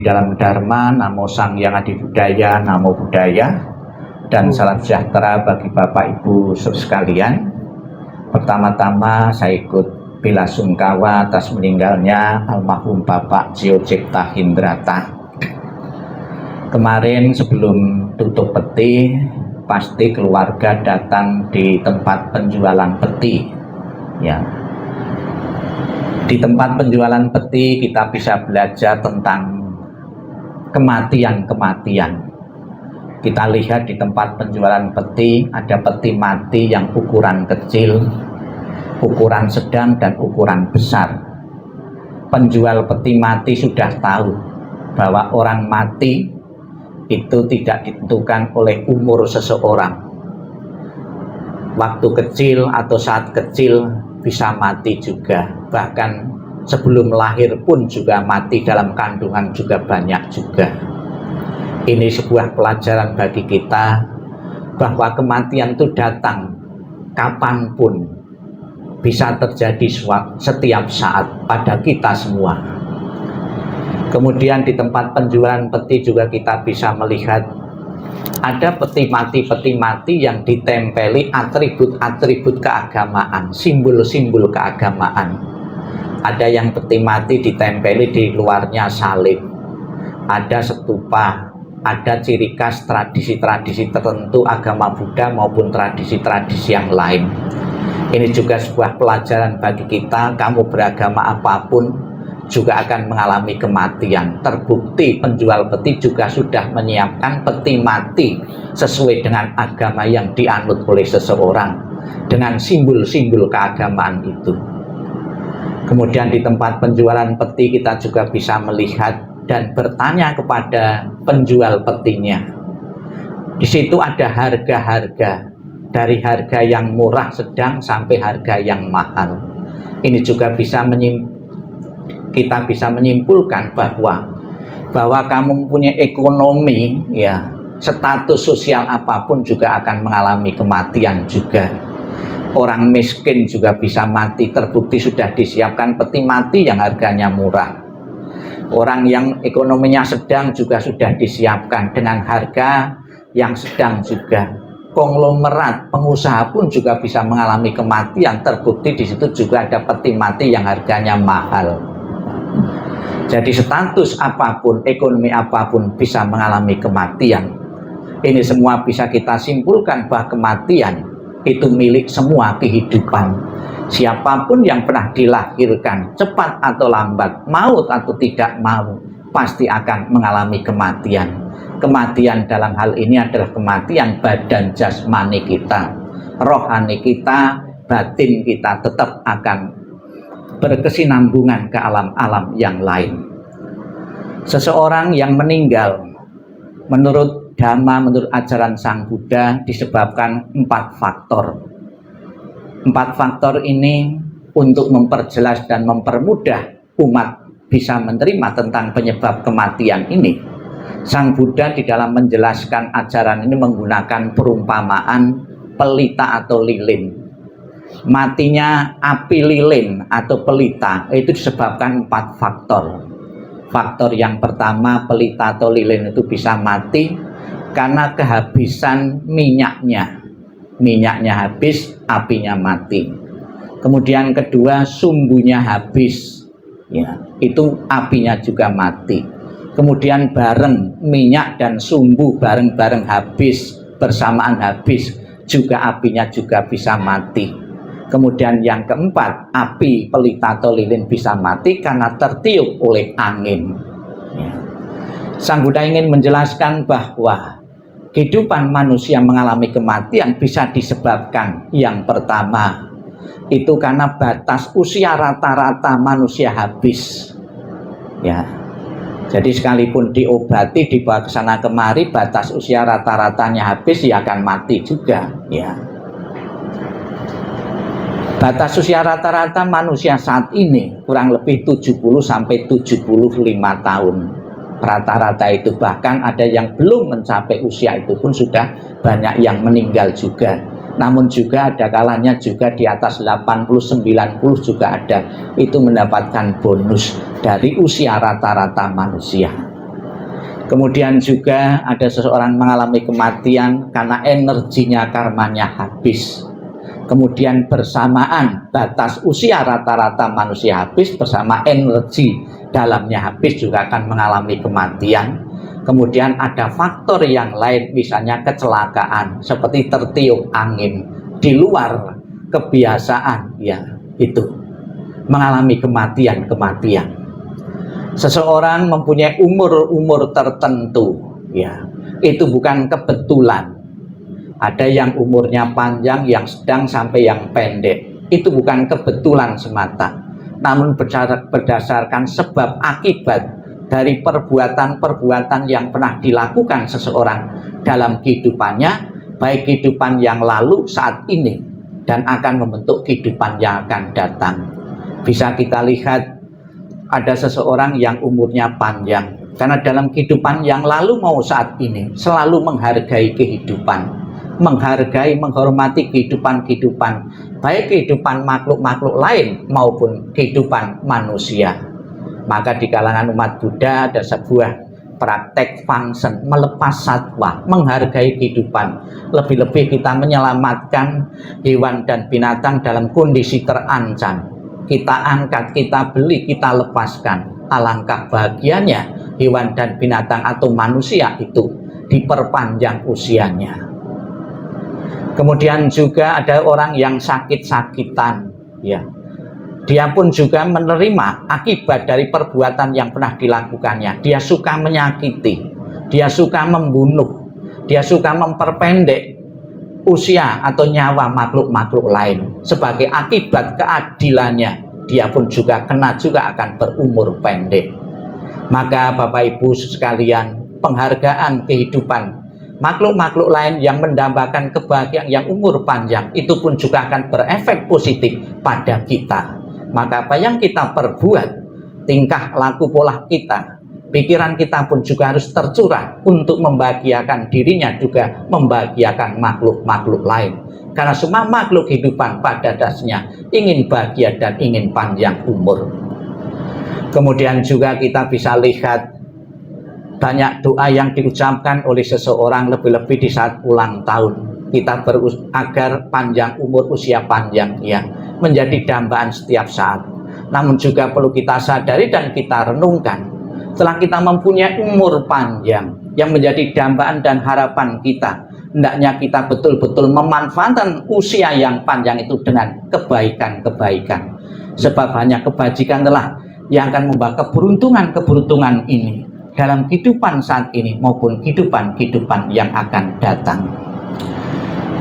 Dalam Dharma, Namo Sang Hyang Adi Budaya, Namo Buddhaya, dan salam sejahtera bagi Bapak Ibu sekalian. Pertama-tama saya ikut bela sungkawa atas meninggalnya almarhum Bapak Jio Cipta Hindrata. Kemarin sebelum tutup peti, pasti keluarga datang di tempat penjualan peti. Ya. Di tempat penjualan peti kita bisa belajar tentang kematian-kematian. Kita lihat di tempat penjualan peti, ada peti mati yang ukuran kecil, ukuran sedang, dan ukuran besar. Penjual peti mati sudah tahu bahwa orang mati itu tidak ditentukan oleh umur seseorang. Waktu kecil atau saat kecil bisa mati juga, bahkan sebelum lahir pun juga mati, dalam kandungan juga banyak juga. Ini sebuah pelajaran bagi kita bahwa kematian itu datang kapanpun, bisa terjadi setiap saat pada kita semua. Kemudian di tempat penjualan peti juga kita bisa melihat ada peti mati yang ditempeli atribut-atribut keagamaan, simbol-simbol keagamaan. Ada yang peti mati ditempeli di luarnya salib, ada stupa, ada ciri khas tradisi-tradisi tertentu agama Buddha maupun tradisi-tradisi yang lain. Ini juga sebuah pelajaran bagi kita, kamu beragama apapun juga akan mengalami kematian. Terbukti penjual peti juga sudah menyiapkan peti mati sesuai dengan agama yang dianut oleh seseorang, dengan simbol-simbol keagamaan itu. Kemudian di tempat penjualan peti kita juga bisa melihat dan bertanya kepada penjual petinya. Di situ ada harga-harga, dari harga yang murah, sedang, sampai harga yang mahal. Ini juga bisa kita bisa menyimpulkan bahwa kamu mempunyai ekonomi, ya, status sosial apapun juga akan mengalami kematian juga. Orang miskin juga bisa mati, terbukti sudah disiapkan peti mati yang harganya murah. Orang yang ekonominya sedang juga sudah disiapkan dengan harga yang sedang juga. Konglomerat, pengusaha pun juga bisa mengalami kematian, terbukti di situ juga ada peti mati yang harganya mahal. Jadi status apapun, ekonomi apapun bisa mengalami kematian. Ini semua bisa kita simpulkan bahwa kematian itu milik semua kehidupan. Siapapun yang pernah dilahirkan, cepat atau lambat, maut atau tidak mau, pasti akan mengalami kematian. Kematian dalam hal ini adalah kematian badan jasmani kita. Rohani kita, batin kita tetap akan berkesinambungan ke alam-alam yang lain. Seseorang yang meninggal menurut Dhamma, menurut ajaran Sang Buddha, disebabkan 4 faktor. 4 faktor ini untuk memperjelas dan mempermudah umat bisa menerima tentang penyebab kematian ini. Sang Buddha di dalam menjelaskan ajaran ini menggunakan perumpamaan pelita atau lilin. Matinya api lilin atau pelita itu disebabkan 4 faktor. Faktor yang pertama, pelita atau lilin itu bisa mati karena kehabisan minyaknya. Minyaknya habis, apinya mati. Kemudian kedua, sumbunya habis, ya, itu apinya juga mati. Kemudian bareng minyak dan sumbu bareng-bareng habis, bersamaan habis, juga apinya juga bisa mati. Kemudian yang keempat, api pelita atau lilin bisa mati karena tertiup oleh angin. Ya. Sang Buddha ingin menjelaskan bahwa kehidupan manusia mengalami kematian bisa disebabkan, yang pertama itu karena batas usia rata-rata manusia habis. Ya, jadi sekalipun diobati, dibawa ke sana kemari, batas usia rata-ratanya habis, ya akan mati juga. Ya, batas usia rata-rata manusia saat ini kurang lebih 70 sampai 75 tahun. Rata-rata itu, bahkan ada yang belum mencapai usia itu pun sudah banyak yang meninggal juga. Namun juga ada kalanya juga di atas 80-90 juga ada. Itu mendapatkan bonus dari usia rata-rata manusia. Kemudian juga ada seseorang mengalami kematian karena energinya, karmanya habis. Kemudian bersamaan batas usia rata-rata manusia habis, bersama energi dalamnya habis juga akan mengalami kematian. Kemudian ada faktor yang lain, misalnya kecelakaan seperti tertiup angin di luar kebiasaan, ya itu mengalami kematian. Seseorang mempunyai umur tertentu, ya itu bukan kebetulan. Ada yang umurnya panjang, yang sedang, sampai yang pendek. Itu bukan kebetulan semata, namun berdasarkan sebab akibat dari perbuatan-perbuatan yang pernah dilakukan seseorang dalam kehidupannya, baik kehidupan yang lalu, saat ini, dan akan membentuk kehidupan yang akan datang. Bisa kita lihat ada seseorang yang umurnya panjang karena dalam kehidupan yang lalu mau saat ini selalu menghargai kehidupan, menghargai, menghormati kehidupan, baik kehidupan makhluk-makhluk lain maupun kehidupan manusia. Maka di kalangan umat Buddha ada sebuah praktek function, melepas satwa, menghargai kehidupan. Lebih-lebih kita menyelamatkan hewan dan binatang dalam kondisi terancam. Kita angkat, kita beli, kita lepaskan. Alangkah bahagianya hewan dan binatang atau manusia itu diperpanjang usianya. Kemudian juga ada orang yang sakit-sakitan, ya. Dia pun juga menerima akibat dari perbuatan yang pernah dilakukannya. Dia suka menyakiti, dia suka membunuh, dia suka memperpendek usia atau nyawa makhluk-makhluk lain. Sebagai akibat keadilannya, dia pun juga kena juga akan berumur pendek. Maka Bapak Ibu sekalian, penghargaan kehidupan makhluk-makhluk lain yang mendambakan kebahagiaan yang umur panjang itu pun juga akan berefek positif pada kita. Maka apa yang kita perbuat, tingkah laku pola kita, pikiran kita pun juga harus tercurah untuk membahagiakan dirinya, juga membahagiakan makhluk-makhluk lain. Karena semua makhluk kehidupan pada dasarnya ingin bahagia dan ingin panjang umur. Kemudian juga kita bisa lihat banyak doa yang diucapkan oleh seseorang, lebih-lebih di saat ulang tahun. Kita agar panjang umur, usia panjang, ya, menjadi dambaan setiap saat. Namun juga perlu kita sadari dan kita renungkan, setelah kita mempunyai umur panjang yang menjadi dambaan dan harapan kita, hendaknya kita betul-betul memanfaatkan usia yang panjang itu dengan kebaikan-kebaikan. Sebab hanya kebajikan telah yang akan membawa keberuntungan ini dalam kehidupan saat ini maupun kehidupan yang akan datang.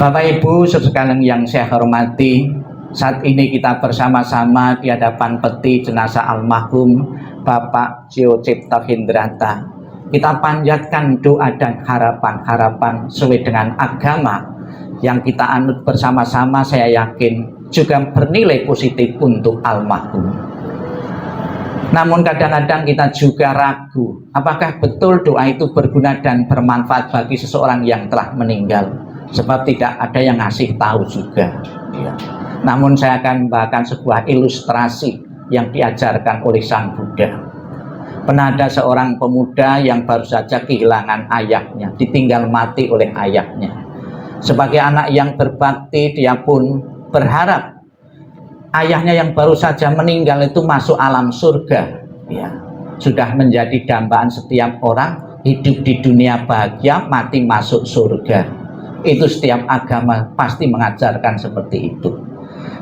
Bapak Ibu sekalian yang saya hormati, saat ini kita bersama-sama di hadapan peti jenazah almarhum Bapak Jio Cipta Hendrata. Kita panjatkan doa dan harapan-harapan sesuai dengan agama yang kita anut bersama-sama, saya yakin juga bernilai positif untuk almarhum. Namun kadang-kadang kita juga ragu, apakah betul doa itu berguna dan bermanfaat bagi seseorang yang telah meninggal. Sebab tidak ada yang ngasih tahu juga, ya. Namun saya akan membawakan sebuah ilustrasi yang diajarkan oleh Sang Buddha. Pernah ada seorang pemuda yang baru saja kehilangan ayahnya, ditinggal mati oleh ayahnya. Sebagai anak yang berbakti, dia pun berharap ayahnya yang baru saja meninggal itu masuk alam surga, ya. Sudah menjadi dambaan setiap orang, hidup di dunia bahagia, mati masuk surga. Itu setiap agama pasti mengajarkan seperti itu.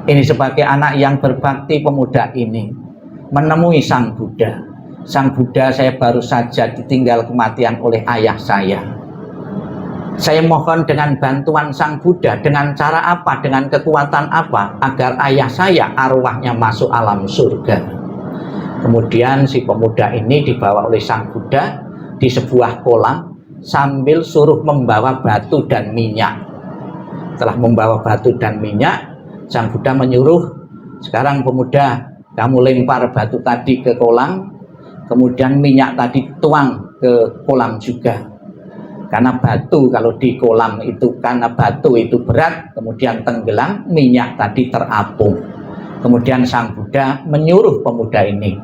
Ini sebagai anak yang berbakti, pemuda ini menemui Sang Buddha. Sang Buddha, saya baru saja ditinggal kematian oleh ayah saya. Saya mohon dengan bantuan Sang Buddha, dengan cara apa, dengan kekuatan apa, agar ayah saya arwahnya masuk alam surga. Kemudian si pemuda ini dibawa oleh Sang Buddha di sebuah kolam sambil suruh membawa batu dan minyak. Setelah membawa batu dan minyak, Sang Buddha menyuruh, sekarang pemuda, kamu lempar batu tadi ke kolam, kemudian minyak tadi tuang ke kolam juga. Karena batu kalau di kolam itu, karena batu itu berat, kemudian tenggelam, minyak tadi terapung. Kemudian Sang Buddha menyuruh pemuda ini,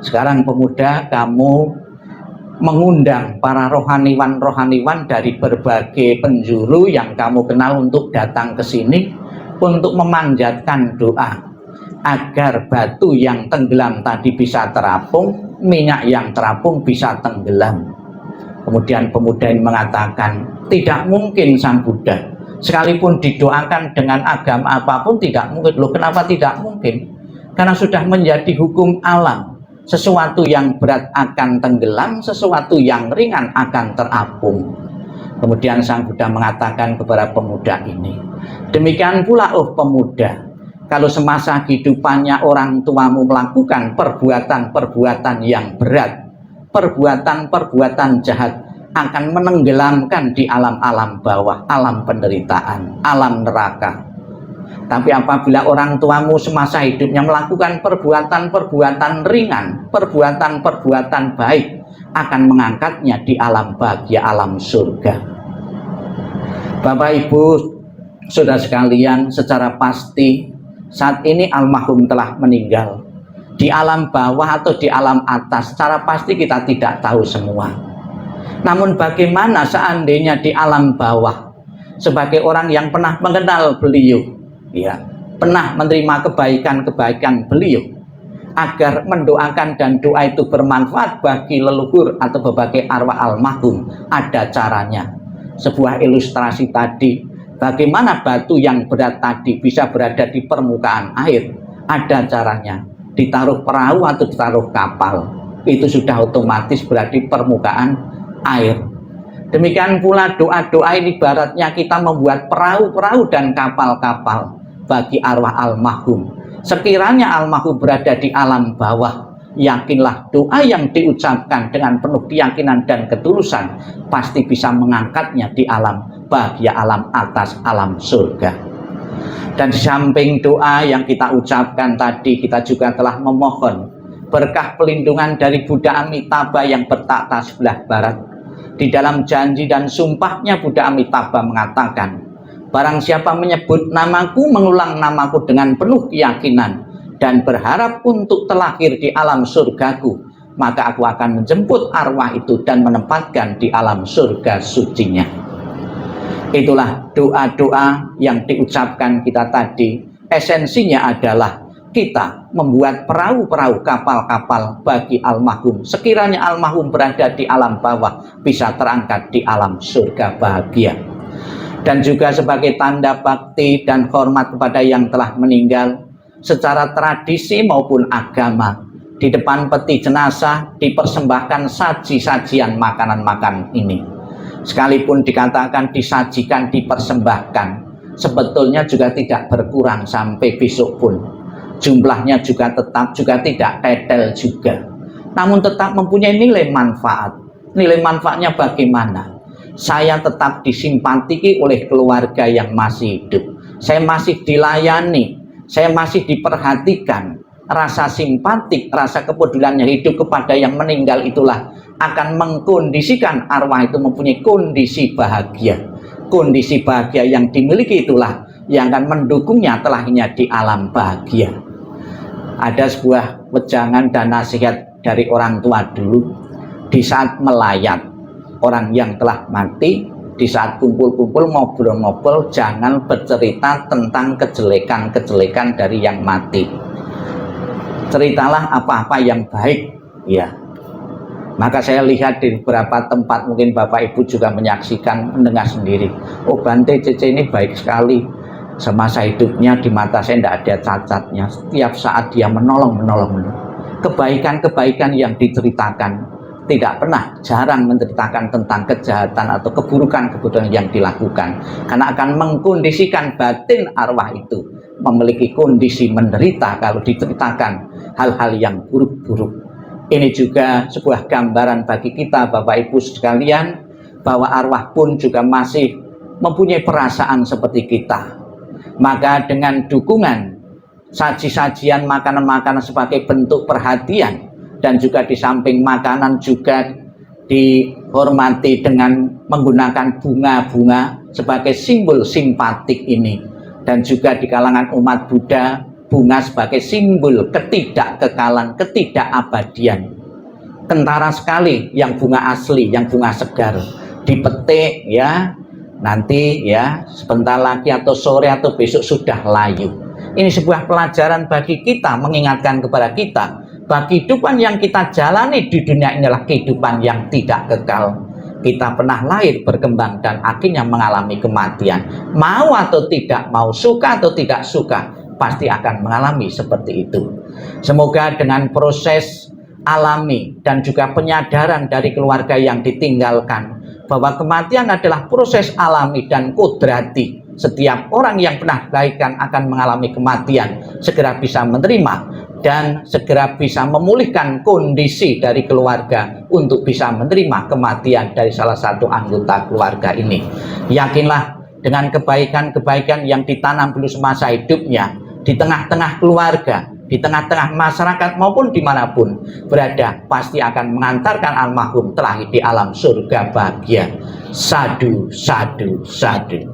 sekarang pemuda, kamu mengundang para rohaniwan-rohaniwan dari berbagai penjuru yang kamu kenal untuk datang ke sini untuk memanjatkan doa agar batu yang tenggelam tadi bisa terapung, minyak yang terapung bisa tenggelam. Kemudian pemuda ini mengatakan, tidak mungkin Sang Buddha, sekalipun didoakan dengan agama apapun tidak mungkin. Loh, kenapa tidak mungkin? Karena sudah menjadi hukum alam. Sesuatu yang berat akan tenggelam, sesuatu yang ringan akan terapung. Kemudian Sang Buddha mengatakan kepada pemuda ini, demikian pula oh pemuda, kalau semasa kehidupannya orang tuamu melakukan perbuatan-perbuatan yang berat, perbuatan-perbuatan jahat, akan menenggelamkan di alam-alam bawah, alam penderitaan, alam neraka. Tapi apabila orang tuamu semasa hidupnya melakukan perbuatan-perbuatan ringan, perbuatan-perbuatan baik, akan mengangkatnya di alam bahagia, alam surga. Bapak Ibu, saudara sekalian, secara pasti saat ini almarhum telah meninggal. Di alam bawah atau di alam atas, secara pasti kita tidak tahu semua. Namun bagaimana seandainya di alam bawah, sebagai orang yang pernah mengenal beliau, ya, pernah menerima kebaikan-kebaikan beliau, agar mendoakan dan doa itu bermanfaat bagi leluhur atau berbagai arwah almarhum, ada caranya. Sebuah ilustrasi tadi, bagaimana batu yang berat tadi bisa berada di permukaan air, ada caranya. Ditaruh perahu atau ditaruh kapal, itu sudah otomatis berada di permukaan air. Demikian pula doa-doa ini ibaratnya kita membuat perahu-perahu dan kapal-kapal bagi arwah almarhum. Sekiranya almarhum berada di alam bawah, yakinlah doa yang diucapkan dengan penuh keyakinan dan ketulusan pasti bisa mengangkatnya di alam bahagia, alam atas, alam surga. Dan di samping doa yang kita ucapkan tadi, kita juga telah memohon berkah pelindungan dari Buddha Amitabha yang bertakhta sebelah barat. Di dalam janji dan sumpahnya Buddha Amitabha mengatakan, barang siapa menyebut namaku, mengulang namaku dengan penuh keyakinan dan berharap untuk terlahir di alam surgaku, maka aku akan menjemput arwah itu dan menempatkan di alam surga sucinya. Itulah doa-doa yang diucapkan kita tadi. Esensinya adalah kita membuat perahu-perahu, kapal-kapal bagi almarhum. Sekiranya almarhum berada di alam bawah, bisa terangkat di alam surga bahagia. Dan juga sebagai tanda bakti dan hormat kepada yang telah meninggal, secara tradisi maupun agama, di depan peti jenazah dipersembahkan saji-sajian makanan-makanan ini. Sekalipun dikatakan disajikan, dipersembahkan, sebetulnya juga tidak berkurang sampai besok pun. Jumlahnya juga tetap juga tidak tetel juga, namun tetap mempunyai nilai manfaat. Nilai manfaatnya bagaimana? Saya tetap disimpatiki oleh keluarga yang masih hidup, saya masih dilayani, saya masih diperhatikan. Rasa simpatik, rasa kepedulian yang hidup kepada yang meninggal itulah akan mengkondisikan arwah itu mempunyai kondisi bahagia. Kondisi bahagia yang dimiliki itulah yang akan mendukungnya telahnya di alam bahagia. Ada sebuah wejangan dan nasihat dari orang tua dulu, di saat melayat orang yang telah mati, di saat kumpul-kumpul ngobrol-ngobrol, jangan bercerita tentang kejelekan-kejelekan dari yang mati. Ceritalah apa-apa yang baik, ya. Maka saya lihat di beberapa tempat, mungkin Bapak Ibu juga menyaksikan, mendengar sendiri. Oh, Bante Cece ini baik sekali. Semasa hidupnya di mata saya tidak ada cacatnya. Setiap saat dia menolong. Kebaikan-kebaikan yang diceritakan, tidak pernah, jarang menceritakan tentang kejahatan atau keburukan-keburukan yang dilakukan. Karena akan mengkondisikan batin arwah itu memiliki kondisi menderita kalau diceritakan hal-hal yang buruk-buruk. Ini juga sebuah gambaran bagi kita Bapak Ibu sekalian, bahwa arwah pun juga masih mempunyai perasaan seperti kita. Maka dengan dukungan saji-sajian makanan-makanan sebagai bentuk perhatian, dan juga di samping makanan juga dihormati dengan menggunakan bunga-bunga sebagai simbol simpatik ini. Dan juga di kalangan umat Buddha, bunga sebagai simbol ketidakkekalan, ketidakabadian. kentara sekali yang bunga asli, yang bunga segar, dipetik ya, nanti ya sebentar lagi atau sore atau besok sudah layu. Ini sebuah pelajaran bagi kita, mengingatkan kepada kita bahwa kehidupan yang kita jalani di dunia inilah kehidupan yang tidak kekal. Kita pernah lahir, berkembang, dan akhirnya mengalami kematian. Mau atau tidak mau, suka atau tidak suka, pasti akan mengalami seperti itu. Semoga dengan proses alami dan juga penyadaran dari keluarga yang ditinggalkan bahwa kematian adalah proses alami dan kodrati, setiap orang yang pernah dilahirkan akan mengalami kematian, segera bisa menerima dan segera bisa memulihkan kondisi dari keluarga untuk bisa menerima kematian dari salah satu anggota keluarga ini. Yakinlah dengan kebaikan-kebaikan yang ditanam dulu semasa hidupnya di tengah-tengah keluarga, di tengah-tengah masyarakat maupun dimanapun berada, pasti akan mengantarkan almarhum terlahir di alam surga bahagia. Sadu, sadu, sadu.